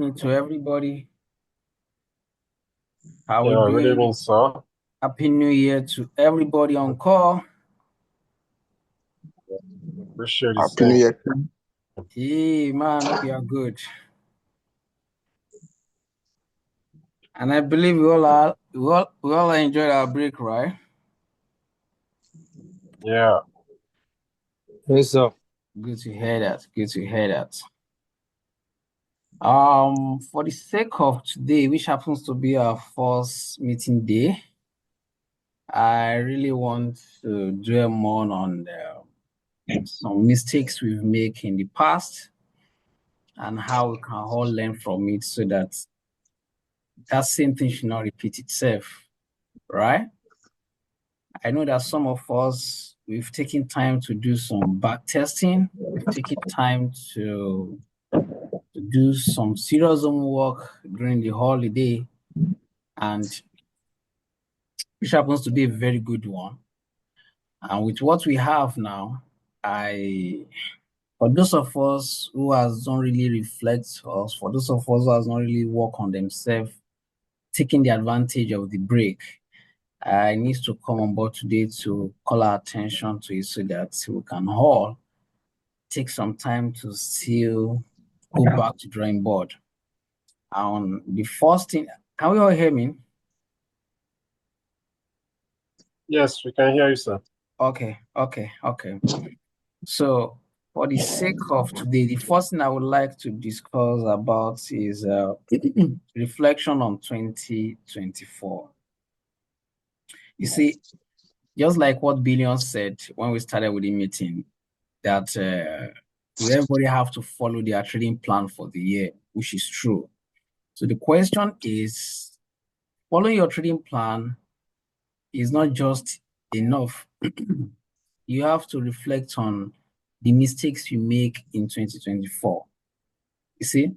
To everybody. How we Yeah, good doing? evening, sir. Happy New Year to everybody on call. Appreciate the Happy New same. Year. Hey man, hope you are good. And I believe we all enjoyed our break, right? Yeah, Yes, sir. Good to hear that. Good to hear that. For the sake of today, which happens to be our first meeting day, I really want to dwell more on some mistakes we've made in the past and how we can all learn from it so that that same thing should not repeat itself, right? I know that some of us, we've taken time to do some back testing. We've taken time to do some serious homework during the holiday, and which happens to be a very good one. And with what we have now, for those of us who has not really reflect us, for those of us who has not really work on themselves, taking the advantage of the break, I need to come on board today to call our attention to it so that we can all take some time to still go back to drawing board. The first thing, can we all hear me? yes, we can hear you, sir. Okay. So for the sake of today, the first thing I would like to discuss about is reflection on 2024. You see, just like what Billion said when we started with the meeting, that everybody have to follow their trading plan for the year, which is true. So the question is, following your trading plan is not just enough. You have to reflect on the mistakes you make in 2024. You see,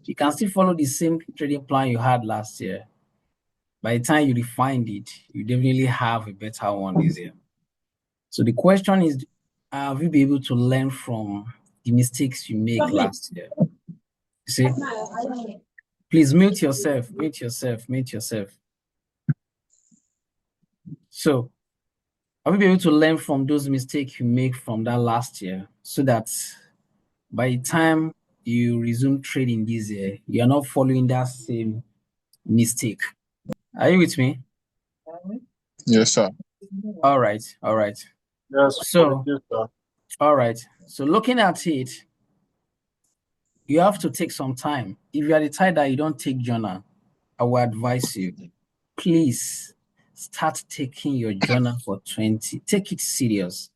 you can still follow the same trading plan you had last year. By the time you refined it, you definitely have a better one this year. So the question is, have you been able to learn from the mistakes you make last year? You see, please mute yourself, mute yourself, mute yourself. So, have you been able to learn from those mistakes you make from that last year so that by the time you resume trading this year, you're not following that same mistake? Are you with me? Yes, sir. All right, all right. Yes, with So, you, sir. all right. So, looking at it, you have to take some time. If you are the type that you don't take journal, I will advise you, please start taking your journal for 20. Take it serious.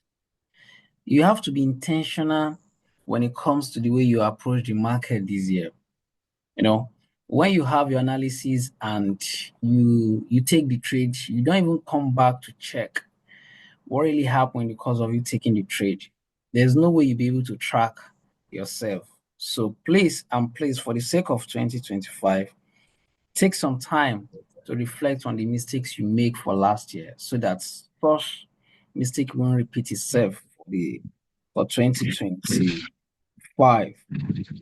You have to be intentional when it comes to the way you approach the market this year. You know, when you have your analysis and you take the trade, you don't even come back to check what really happened because of you taking the trade. There's no way you'll be able to track yourself. So please, for the sake of 2025, take some time to reflect on the mistakes you make for last year so that such mistake won't repeat itself for 2025.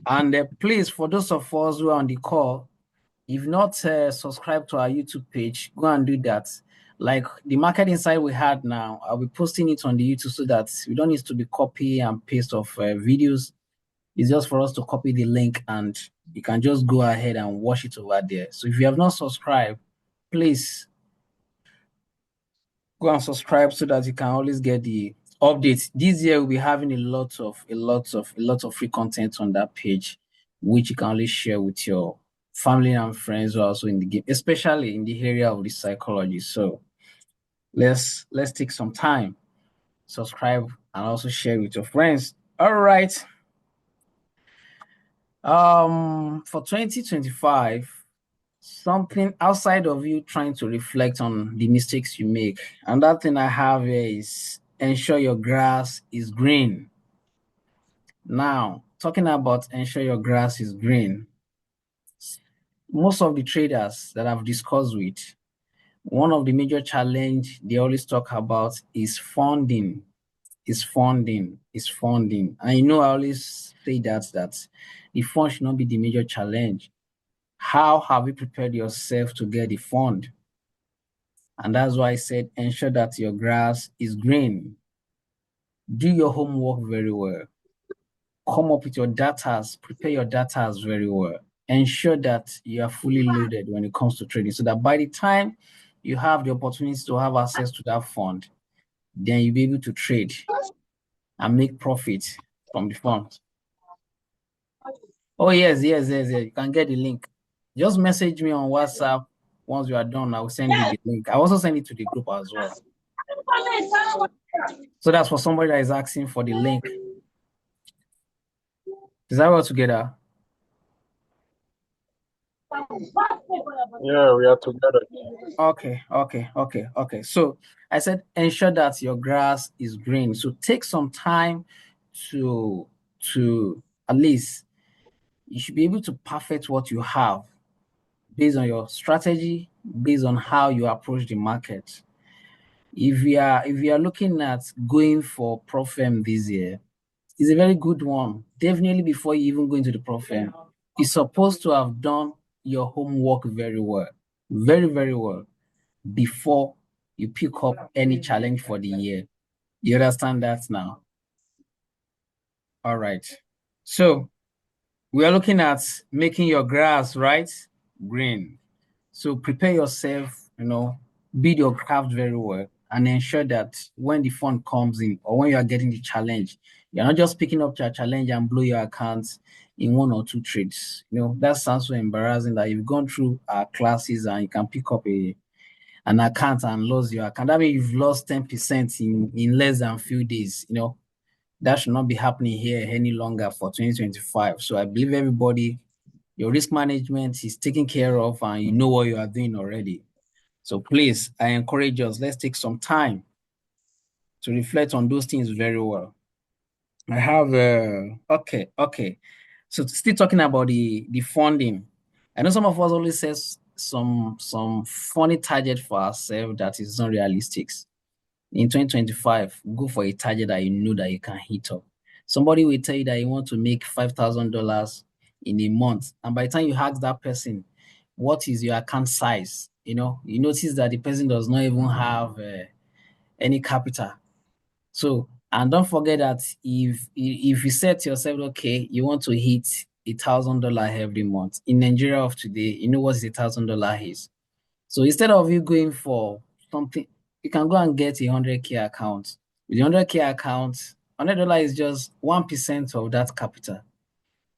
And please, for those of us who are on the call, if not subscribed to our YouTube page, go and do that. Like the market insight we had now, I'll be posting it on the YouTube so that we don't need to be copy and paste of videos. It's just for us to copy the link and you can just go ahead and watch it over there. So if you have not subscribed, please go and subscribe so that you can always get the updates. This year we'll be having a lot of free content on that page, which you can always share with your family and friends who are also in the game, especially in the area of the psychology. So let's take some time, subscribe, and also share with your friends. All right. For 2025, something outside of you trying to reflect on the mistakes you make. And that thing I have here is ensure your grass is green. Now, talking about ensure your grass is green, most of the traders that I've discussed with, one of the major challenge they always talk about is funding. Is funding. And I always say that the fund should not be the major challenge. How have you prepared yourself to get the fund? And that's why I said ensure that your grass is green. Do your homework very well. Come up with your data, prepare your data very well. Ensure that you are fully loaded when it comes to trading so that by the time you have the opportunity to have access to that fund, then you'll be able to trade and make profit from the fund. Oh, yes. You can get the link. Just message me on WhatsApp. Once you are done, I will send you the link. I also send it to the group as well. So that's for somebody that is asking for the link. Is that all together? Yeah, we are together. Okay. So I said ensure that your grass is green. So take some time to at least you should be able to perfect what you have based on your strategy, based on how you approach the market. If you are looking at going for Prof M this year, it's a very good one. Definitely before you even go into the Prof M, you're supposed to have done your homework very well. Very, very well before you pick up any challenge for the year. You understand that now? All right. So we are looking at making your grass, right? Green. So prepare yourself, build your craft very well and ensure that when the fund comes in or when you are getting the challenge, you're not just picking up your challenge and blow your account in one or two trades. That sounds so embarrassing that you've gone through our classes and you can pick up an account and lose your account. That means you've lost 10% in less than a few days. That should not be happening here any longer for 2025. So I believe everybody, your risk management is taken care of and you know what you are doing already. So please, I encourage us, let's take some time to reflect on those things very well. I have, okay. So still talking about the funding. I know some of us always says some funny target for ourselves that is not realistic. In 2025, go for a target that you know that you can hit up. Somebody will tell you that you want to make $5,000 in a month. And by the time you ask that person, what is your account size? You notice that the person does not even have any capital. So, and don't forget that if you set yourself, okay, you want to hit $1,000 every month in Nigeria of today, you know what $1,000 is. So instead of you going for something, you can go and get a 100K account. With the 100K account, $100 is just 1% of that capital,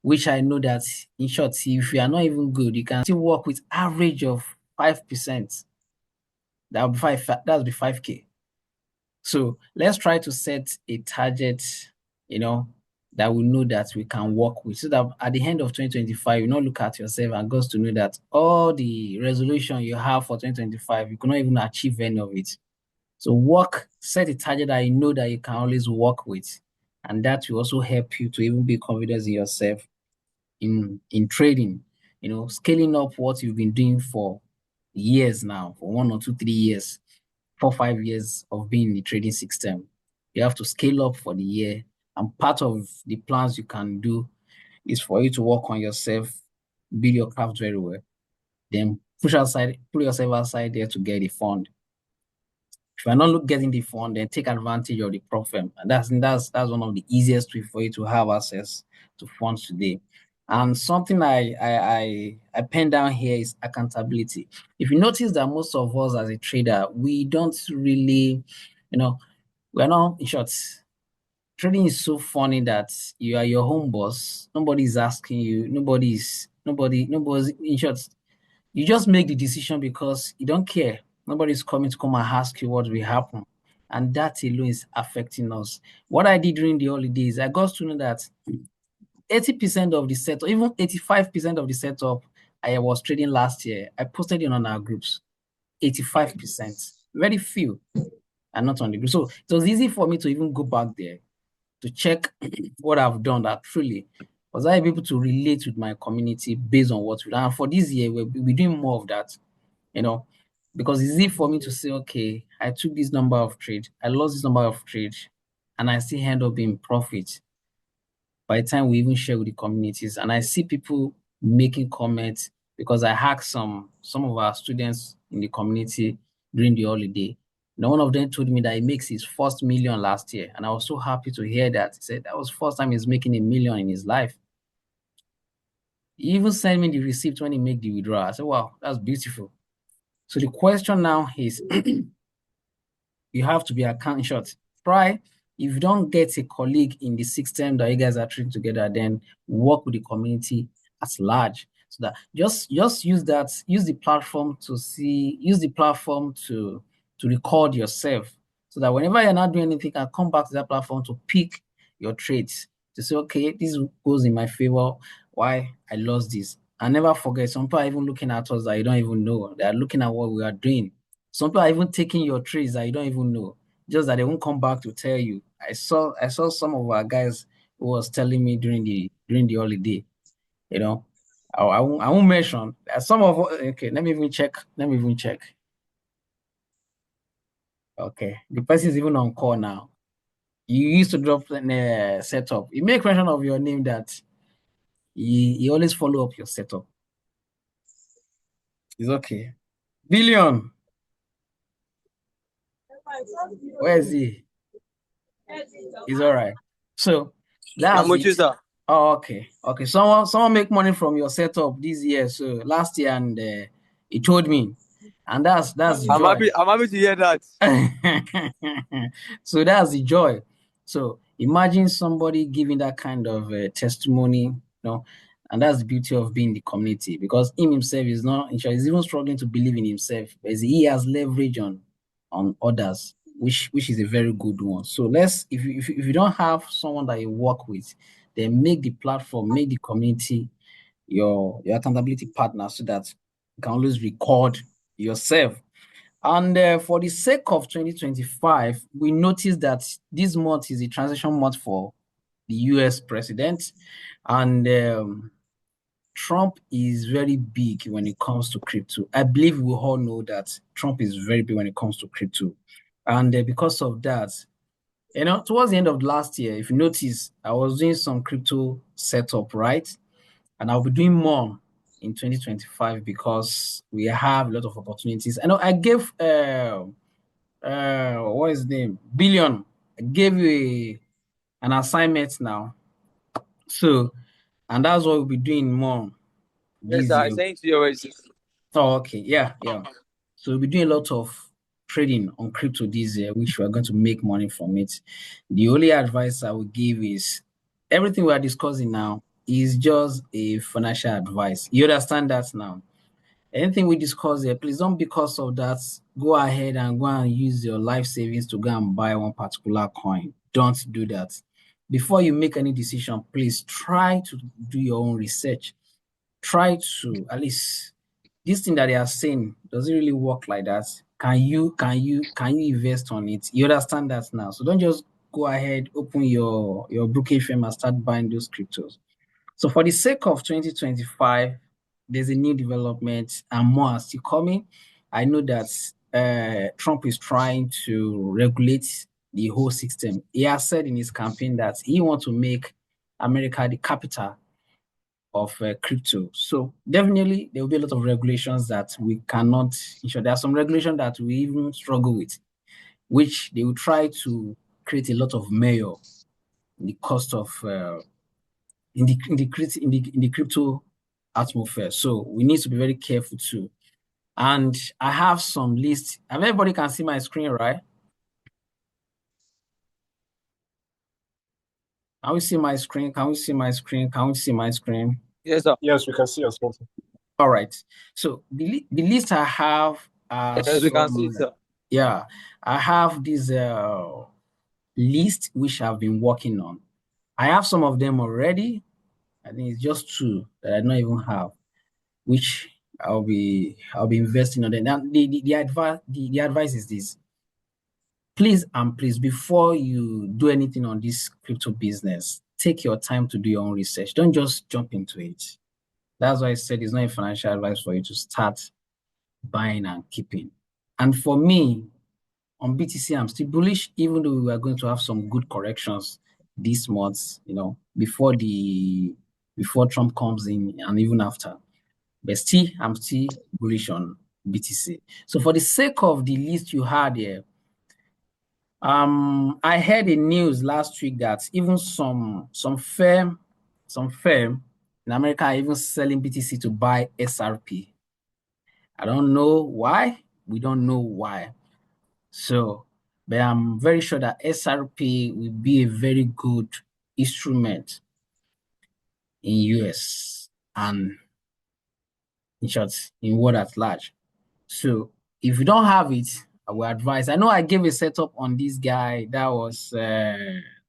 which I know that in short, if you are not even good, you can still work with average of 5%. That would be that'll be 5K. So let's try to set a target, that we know that we can work with so that at the end of 2025, you not look at yourself and goes to know that all the resolution you have for 2025, you cannot even achieve any of it. So set a target that you know that you can always work with. And that will also help you to even be confident in yourself in trading, scaling up what you've been doing for years now, for 1 or 2, 3 years. 4, 5 years of being in the trading system. You have to scale up for the year. And part of the plans you can do is for you to work on yourself, build your craft very well, then pull yourself outside there to get a fund. If you're not getting the fund, then take advantage of the profit. And that's one of the easiest way for you to have access to funds today. And something I pen down here is accountability. If you notice that most of us as a trader, we don't really, we're not, in short, trading is so funny that you are your home boss. Nobody's asking you. Nobody, in short, you just make the decision because you don't care. Nobody's coming to come and ask you what will happen. And that alone is affecting us. What I did during the holidays, I got to know that 80% of the setup, even 85% of the setup I was trading last year, I posted it on our groups. 85%. Very few are not on the group. So it was easy for me to even go back there to check what I've done that truly was I able to relate with my community based on what we've done. And for this year, we'll be doing more of that, because it's easy for me to say, okay, I took this number of trades, I lost this number of trades, and I still end up in profit by the time we even share with the communities. And I see people making comments because I asked some of our students in the community during the holiday. Now, one of them told me that he makes his first million last year, and I was so happy to hear that. He said that was the first time he's making $1 million in his life. He even sent me the receipt when he made the withdrawal. I said, wow, that's beautiful. So the question now is, you have to be account short. Try, if you don't get a colleague in the system that you guys are treating together, then work with the community at large. So that just use the platform to record yourself. So that whenever you're not doing anything, you can come back to that platform to pick your trades to say, okay, this goes in my favor. Why I lost this. And never forget, some people are even looking at us that you don't even know. They are looking at what we are doing. Some people are even taking your trades that you don't even know, just that they won't come back to tell you. I saw some of our guys who was telling me during the holiday. You know, I won't mention some of. Okay, let me even check. Okay, the person is even on call now. You used to drop the setup. You make mention of your name that he always follow up your setup. It's okay. Billion. Where is he? He's all right. So that's it. Oh, okay. Someone make money from your setup this year. So last year, and he told me, and that's the joy. I'm happy to hear that. So that's the joy. So imagine somebody giving that kind of testimony, and that's the beauty of being in the community, because him himself is not, he's even struggling to believe in himself, but he has leverage on others, which is a very good one. So if you don't have someone that you work with, then make the platform, make the community your accountability partner, so that you can always record yourself. And for the sake of 2025, we noticed that this month is the transition month for the US president, and Trump is very big when it comes to crypto. I believe we all know that Trump is very big when it comes to crypto. And because of that, towards the end of last year, if you notice, I was doing some crypto setup, right? And I'll be doing more in 2025 because we have a lot of opportunities. I know I gave what is his name? Billion. I gave you an assignment now. So, and that's what we'll be doing more Yes, this sir. I year. sent you already. Oh, okay. Yeah. So we'll be doing a lot of trading on crypto this year, which we're going to make money from it. The only advice I would give is everything we are discussing now is just a financial advice. You understand that now? Anything we discuss here, please don't, because of that, go ahead and go and use your life savings to go and buy one particular coin. Don't do that. Before you make any decision, please try to do your own research. Try to, at least, this thing that they are saying, does it really work like that? Can you invest on it? You understand that now. So don't just go ahead, open your brokerage firm and start buying those cryptos. So for the sake of 2025, there's a new development and more are still coming. I know that Trump is trying to regulate the whole system. He has said in his campaign that he wants to make America the capital of crypto. So definitely there will be a lot of regulations that we cannot ensure. There are some regulations that we even struggle with, which they will try to create a lot of mayor in the cost of in the crypto atmosphere. So we need to be very careful too. And I have some lists. Everybody can see my screen, right? Can we see my screen? Can we see my screen? Can we see my screen? Yes, sir. Yes, we can see your screen. All right. So the list I have Yes, we can see it, sir. Yeah, I have this list which I've been working on. I have some of them already. I think it's just two that I don't even have, which I'll be investing on them. Now, the advice is this. Please, before you do anything on this crypto business, take your time to do your own research. Don't just jump into it. That's why I said it's not a financial advice for you to start buying and keeping. And for me, on BTC, I'm still bullish, even though we are going to have some good corrections this month, before Trump comes in and even after. But I'm still bullish on BTC. So for the sake of the list you had here, I heard in news last week that even some firm in America are even selling BTC to buy SRP. I don't know why. We don't know why. So, but I'm very sure that SRP will be a very good instrument in US and in short in world at large. So if you don't have it, I will advise. I know I gave a setup on this guy that was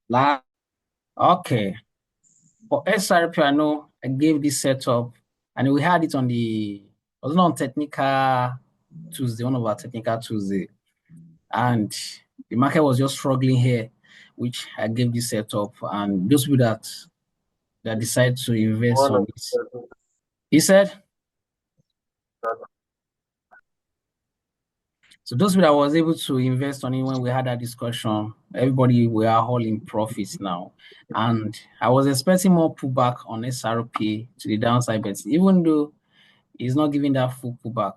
last. Okay. For SRP, I know I gave this setup and we had it on was not on technical Tuesday, one of our technical Tuesday. And the market was just struggling here, which I gave this setup. And those people that decide to invest One on of it. He said, so those people that was able to invest on it when we had that discussion, everybody we are all in profits now. And I was expecting more pullback on SRP to the downside, but even though it's not giving that full pullback,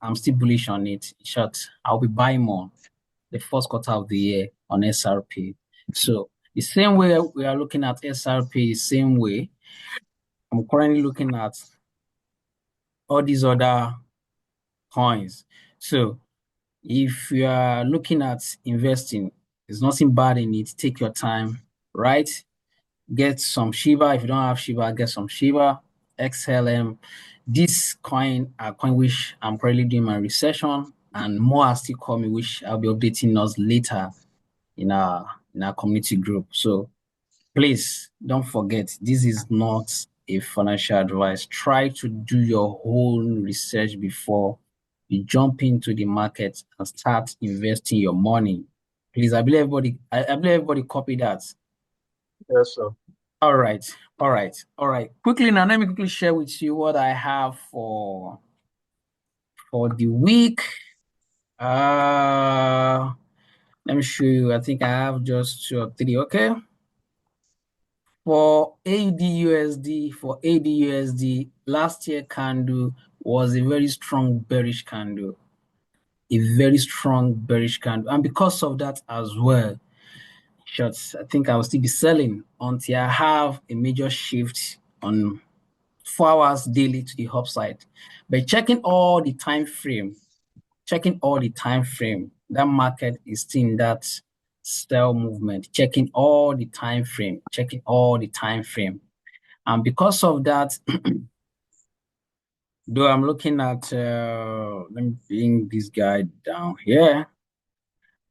I'm still bullish on it. In short, I'll be buying more the first quarter of the year on SRP. So the same way we are looking at SRP, the same way I'm currently looking at all these other coins. So if you are looking at investing, there's nothing bad in it. Take your time, right? Get some Shiba. If you don't have Shiba, get some Shiba, XLM. This coin are coin which I'm currently doing my research on, and more are still coming, which I'll be updating us later in our community group. So please don't forget, this is not a financial advice. Try to do your own research before you jump into the market and start investing your money. Please, I believe everybody copy that. Yes, sir. All right, all right, all right. Quickly now, let me quickly share with you what I have for the week. Let me show you. I think I have just 2 or 3. Okay. For ADUSD, last year candle was a very strong bearish candle, and because of that as well, shots, I think I will still be selling until I have a major shift on 4 hours daily to the upside. But checking all the time frame, that market is still in that sell movement. Checking all the time frame. And because of that, though I'm looking at, let me bring this guy down here.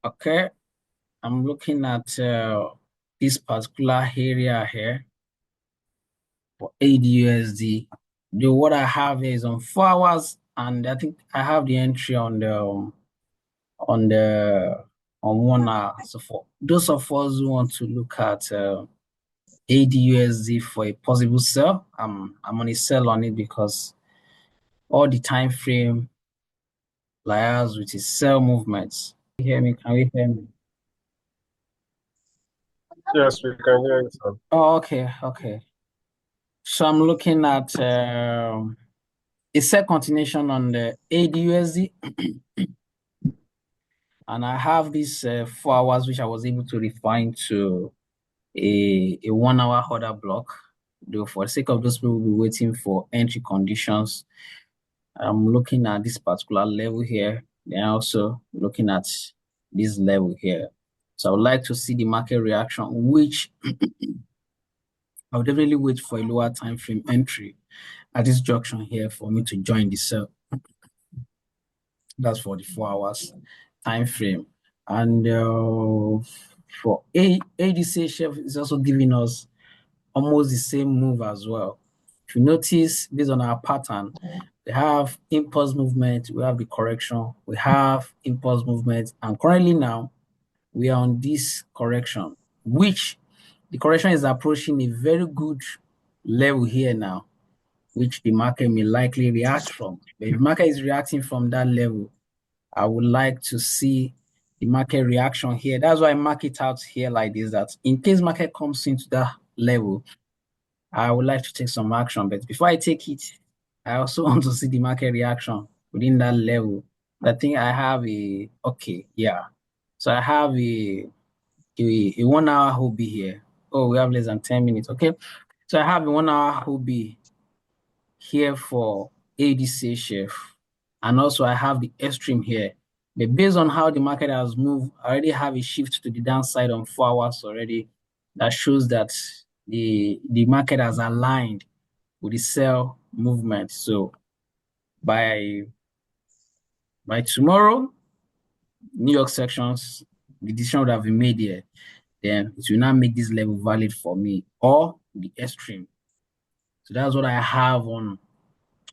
Okay, I'm looking at this particular area here for ADUSD. Though what I have is on 4 hours, and I think I have the entry on on 1 hour. So for those of us who want to look at ADUSD for a possible sell, I'm on a sell on it because all the time frame liars with his cell movements. Can you hear me? Can you hear me? Yes, we can hear you, sir. Oh, okay, okay. So I'm looking at a sell continuation on the ADUSD, and I have this 4 hours which I was able to refine to a 1 hour order block. Though for the sake of those people who will be waiting for entry conditions, I'm looking at this particular level here. Then also looking at this level here. So I would like to see the market reaction, which I would definitely wait for a lower time frame entry at this junction here for me to join the sell. That's for the 4 hours time frame. And for ADC chef is also giving us almost the same move as well. If you notice, based on our pattern, we have impulse movement, we have the correction, we have impulse movement, and currently now we are on this correction, which the correction is approaching a very good level here now, which the market may likely react from. But if the market is reacting from that level, I would like to see the market reaction here. That's why I mark it out here like this, that in case market comes into that level, I would like to take some action. But before I take it, I also want to see the market reaction within that level. I think I have a okay, yeah. So I have a 1 hour hoop here. Oh, we have less than 10 minutes. Okay. So I have a 1 hour hoop here for ADC chef. And also I have the extreme here. But based on how the market has moved, I already have a shift to the downside on 4 hours already. That shows that the market has aligned with the sell movement. So by tomorrow, New York sections, the decision would have been made here. Then it will now make this level valid for me or the extreme. So that's what I have on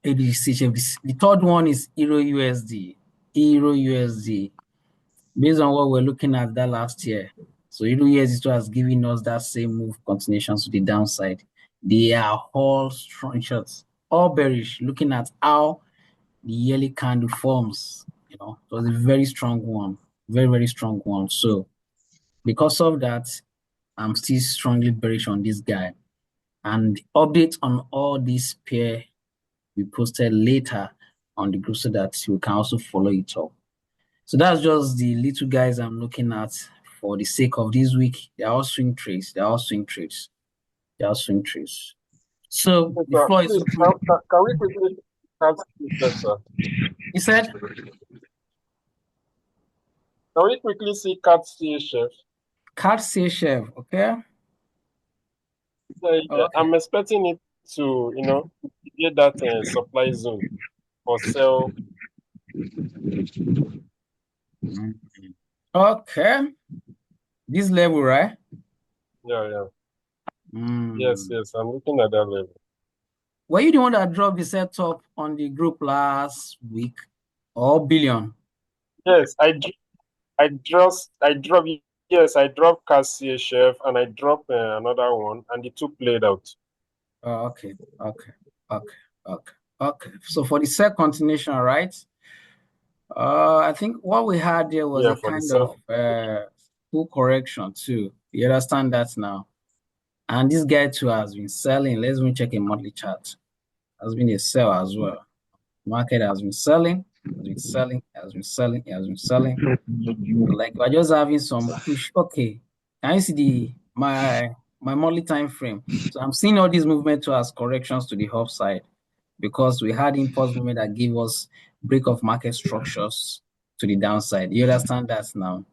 ADCHF. The third one is Euro USD. Euro USD. Based on what we're looking at that last year. So Euro USD has given us that same move continuation to the downside. They are all strong shots, all bearish, looking at how the yearly candle forms. It was a very strong one. Very, very strong one. So because of that, I'm still strongly bearish on this guy. And updates on all these pair we posted later on the group so that you can also follow it up. So that's just the little guys I'm looking at for the sake of this week. They're all swing trades. They're all swing trades. They're all swing trades. So the Sir, floor is please, open. can we quickly start this, sir? He said, Can we quickly see CAT CHF? Card say chef, okay? Okay. I'm expecting it to, get that supply zone for sell. Okay. This level, right? Yeah. Mm. Yes. I'm looking at that level. Were you the one that dropped the setup on the group last week or billion? Yes, I dropped. Yes, I dropped CAT CHF and I dropped another one, and the two played out. Oh, okay. So for the second continuation, right? I think what we had there was a For the kind sell. of full correction too. You understand that now? And this guy too has been selling. Let's me check a monthly chart. Has been a sell as well. Market has been selling, has been selling, has been selling, has been selling. Like we're just having some push. Okay, can you see my monthly time frame? So I'm seeing all these movement to as corrections to the upside because we had impulse movement that gave us break of market structures to the downside. You understand that now?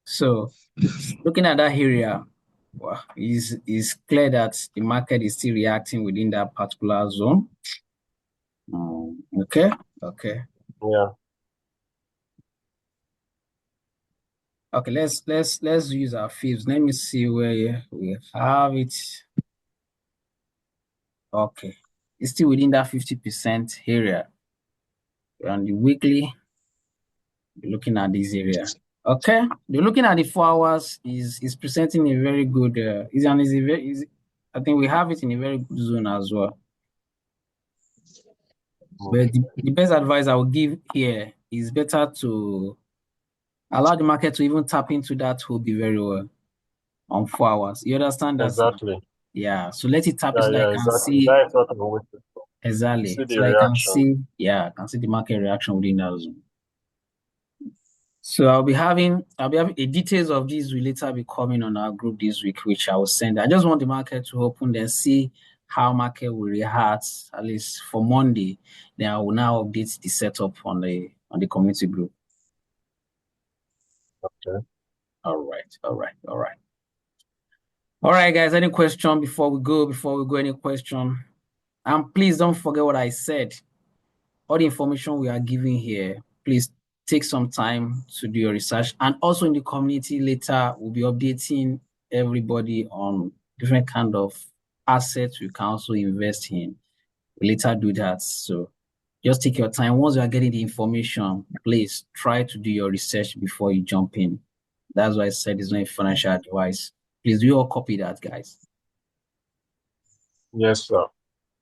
So looking at that area, well, is clear that the market is still reacting within that particular zone. Okay. Yeah. Okay, let's use our fibs. Let me see where we have it. Okay, it's still within that 50% area. On the weekly, we're looking at this area. Okay, the looking at the 4 hours is presenting a very good. I think we have it in a very good zone as well. But the best advice I would give here is better to allow the market to even tap into that hoodie very well on 4 hours. You understand that now? Exactly. Yeah. So let it tap it so that I can Exactly. see That is what I'm waiting for. exactly. See the So that I can reaction. I can see the market reaction within that zone. So I'll be having a details of this will later be coming on our group this week, which I will send. I just want the market to open and see how market will react, at least for Monday. Then I will now update the setup on the community group. Okay. All right, guys. Any question before we go? Any question? And please don't forget what I said. All the information we are giving here, please take some time to do your research. And also in the community later, we'll be updating everybody on different kind of assets we can also invest in. We later do that. So just take your time. Once you are getting the information, please try to do your research before you jump in. That's why I said it's not a financial advice. Please do all copy that, guys. Yes, sir.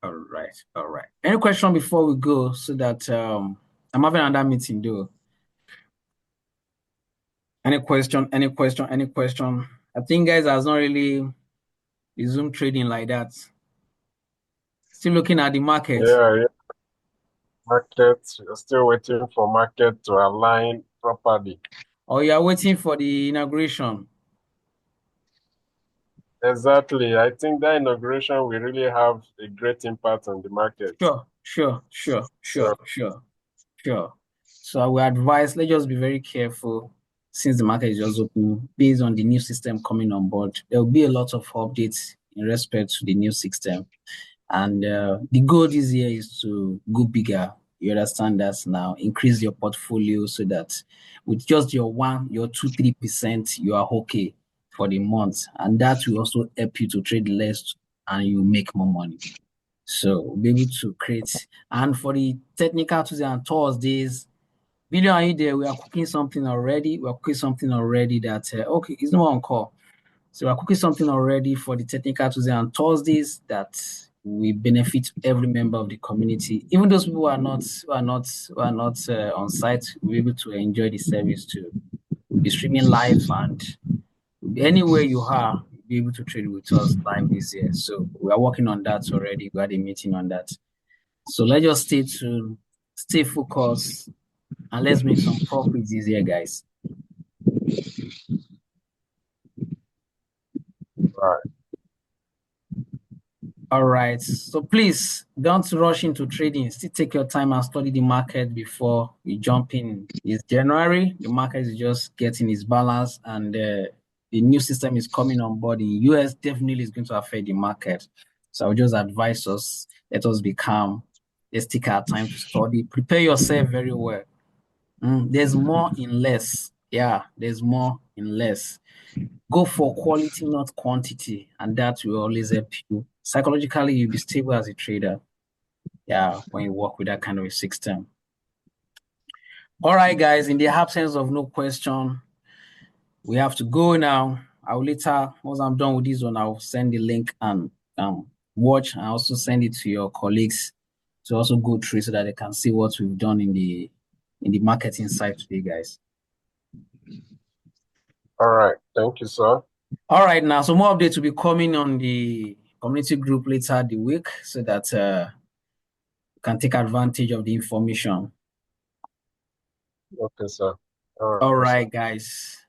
All right. Any question before we go so that I'm having another meeting though. Any question? I think guys has not really resumed trading like that. Still looking at the market. Yeah. market. We're still waiting for market to align properly. Or you are waiting for the inauguration? Exactly. I think that inauguration will really have a great impact on the market. Sure. So I will advise, let's just be very careful since the market is just open based on the new system coming on board. There will be a lot of updates in respect to the new system. And the goal this year is to go bigger. You understand that now. Increase your portfolio so that with just your 2, 3%, you are okay for the month. And that will also help you to trade less and you make more money. So we'll be able to create. And for the technical Tuesdays and Thursdays, video, are you there? We are cooking something already. That, okay, it's not on call. So we're cooking something already for the technical Tuesdays and Thursdays that we benefit every member of the community. Even those people who are not on site will be able to enjoy the service too. We'll be streaming live and anywhere you are, you'll be able to trade with us live this year. So we are working on that already. We had a meeting on that. So let's just stay tuned, stay focused, and let's make some profits this year, guys. Right. All right. So please don't rush into trading. Still take your time and study the market before you jump in. It's January. The market is just getting its balance, and the new system is coming on board in US. Definitely is going to affect the market. So I would just advise us, let us be calm. Let's take our time to study. Prepare yourself very well. There's more in less. Yeah, there's more in less. Go for quality, not quantity, and that will always help you. Psychologically, you'll be stable as a trader. Yeah, when you work with that kind of a system. All right, guys, in the absence of no question, we have to go now. I will later, once I'm done with this one, I'll send the link and watch and also send it to your colleagues to also go through so that they can see what we've done in the marketing side today, guys. All right. Thank you, sir. All right, now, so more updates will be coming on the community group later the week so that you can take advantage of the information. Okay, sir. All right, guys.